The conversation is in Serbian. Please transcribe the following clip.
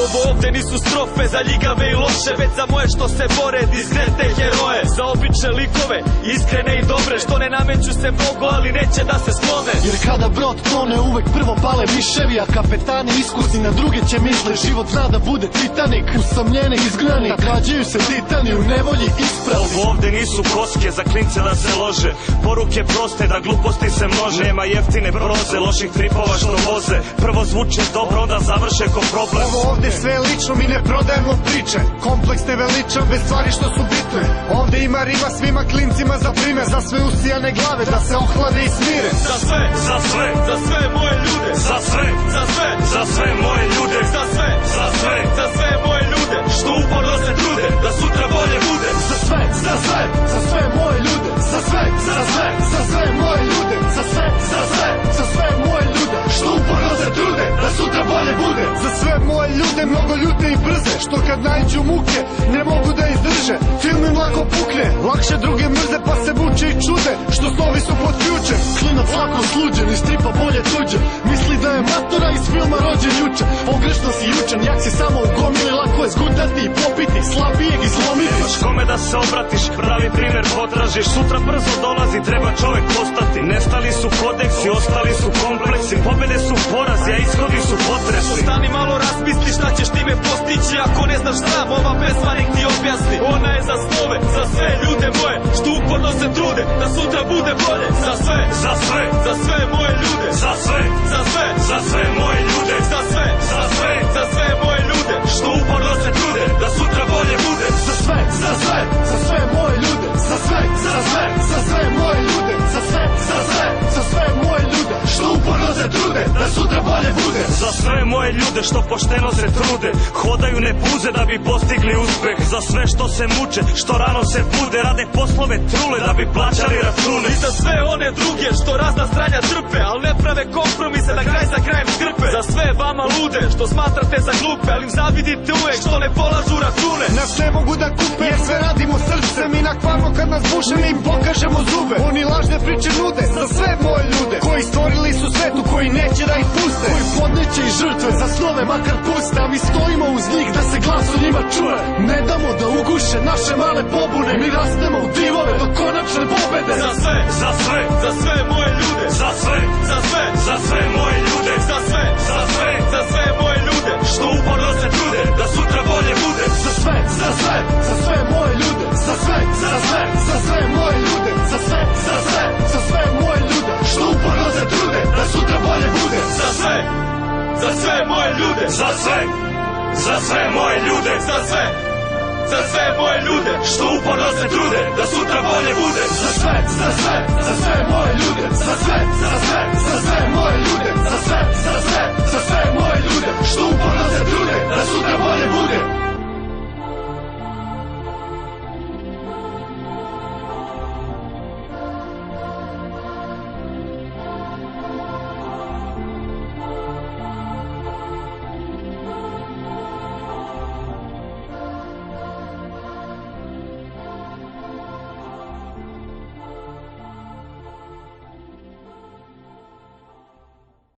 Ovo ovde nisu strofe za ljigave i loše, već za moje što se bore, diskretne heroje, za obične likove, iskrene i dobre, što ne nameću se mnogo, ali neće da se sklone. Jer kada brod tone uvek prvo pale miševi, a kapetani iskusni na druge će misle. Život zna da bude Titanik, usamljeni izgranik, rađaju se titani u nevolji ispravi. Ovo ovde nisu koske za klince da se lože, poruke proste da gluposti se množe. Nema jeftine proze, loših tripova što voze, prvo zvuče dobro, onda završe ko problem. Ovo ovde sve je lično, mi ne prodajemo priče, kompleksne veličan bez stvari što su bitne. Ovde ima rima svima klincima za primer, za sve usijane glave da se ohlade i smire. Za sve, za sve, za sve moje ljude, za sve, za sve, za sve moje ljude, za sve, za sve, za sve moje ljude, što uporno se trude da sutra bolje bude. Za sve, za sve, za sve moje ljude, za sve, za sve, za sve moje ljude, za sve, za sve, za sve moje ljude, što uporno se trude da sutra bolje bude. Za sve moje ljude mnogo ljute i brze, što kad naiđu muke ne mogu da izdrže. Film im lako pukne, lakše druge mrze pa se muče i čude, što snovi su pod ključem. Klinac lako sluđen, iz stripa bolje tuđe, misli da je matora iz filma rođen juče. Pogrešno si jučen, jak si samo u gomili, lako je zgutati i popiti, slabijeg i slomiti. Nemaš kome da se obratiš, pravi primer potražiš, sutra brzo dolazi, treba čovek postati. Nestali su kodeksi, ostali su kompleksi, pobede su porazi, a ishodi su potresi. Stani malo razmisli šta ćeš time postići, ako ne znaš sam, ova pesma nek ti objasni. Ona je za snove, za sve ljude moje, što uporno se trude da sutra bude bolje. Za sve, za sve, za sve moje ljude, za sve, za sve, za sve moje ljude, za sve, za sve, za sve moje ljude, što uporno se trude da sutra bolje bude. Za sve, za sve, za sve moje ljude, za sve, za sve, za sve moje ljude, za sve, za sve, za sve moje ljude, što uporno se trude da sutra bolje bude. Za sve moje ljude što pošteno se trude, hodaju ne puze da bi postigli uspeh. Za sve što se muče, što rano se bude, rade poslove trule da bi plaćali račune. I za sve one druge što razna stranja trpe, al ne prave kompromise da kraj za krajem skrpe. Za sve vama lude što smatrate za glupe, ali im zavidite uvek što ne polažu račune. Nas ne mogu da kupe jer sve radimo srcem i nakvarno kad nas buše mi im pokažemo zube. Oni lažne priče nude za sve moje ljude, koji stvorili su svetu, koji neće da ih puste, koji podneće i žrtve za snove makar puste, a mi stojimo uz njih da se glas u njima čuje. Ne damo da uguše naše male pobune, mi rastemo u divove do konačne pobede. Za sve, za sve, za sve moje ljude, za sve, za sve, za sve moje ljude, za sve, za sve, za sve moje ljude, što uporno se trude da sutra bolje bude. Za sve, za sve, za sve moje ljude, za sve, za sve, za sve moje ljude, za sve, za sve, za sve moje ljude, što uporno se trude da sutra bolje bude. Za sve, za sve moje ljude, za sve, za sve moje ljude, za sve, za sve moje ljude, što uporno se trude da sutra bolje bude. Za sve, za sve, za sve moje ljude, za sve, za sve, za sve